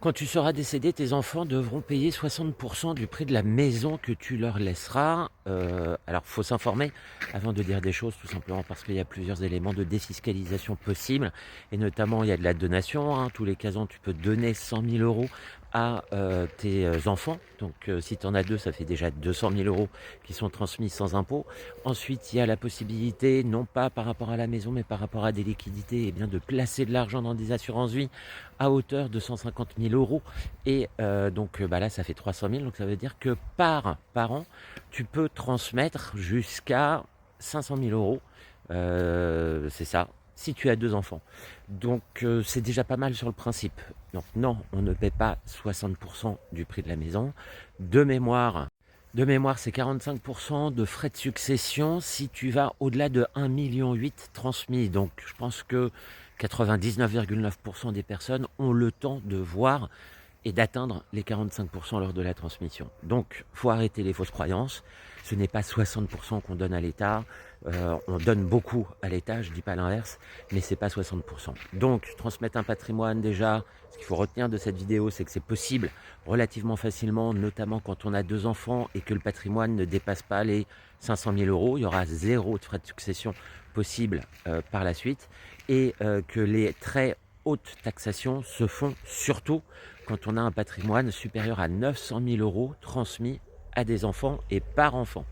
Quand tu seras décédé, tes enfants devront payer 60 du prix de la maison que tu leur laisseras. Alors, faut s'informer avant de dire des choses, tout simplement parce qu'il y a plusieurs éléments de défiscalisation possibles. Et notamment, il y a de la donation, hein. Tous les 15 ans, tu peux donner 100 000 € à tes enfants. Donc, si tu en as deux, ça fait déjà 200 000 € qui sont transmis sans impôt. Ensuite, il y a la possibilité, non pas par rapport à la maison, mais par rapport à des liquidités, eh bien, de placer de l'argent dans des assurances vie à hauteur de 150 000 €. Et donc bah là, ça fait 300 000. Donc ça veut dire que par an, tu peux transmettre jusqu'à 500 000 €. C'est ça, si tu as deux enfants. Donc c'est déjà pas mal sur le principe. Donc non, on ne paie pas 60% du prix de la maison. De mémoire, c'est 45% de frais de succession si tu vas au-delà de 1,8 million transmis. Donc je pense que 99,9% des personnes ont le temps de voir et d'atteindre les 45% lors de la transmission. Donc, faut arrêter les fausses croyances. Ce n'est pas 60% qu'on donne à l'État. On donne beaucoup à l'État, je ne dis pas l'inverse, mais c'est pas 60%. Donc, transmettre un patrimoine déjà, ce qu'il faut retenir de cette vidéo, c'est que c'est possible relativement facilement, notamment quand on a deux enfants et que le patrimoine ne dépasse pas les 500 000 €. Il y aura zéro de frais de succession possible par la suite. Et que les très hautes taxations se font surtout quand on a un patrimoine supérieur à 900 000 € transmis à des enfants et par enfant.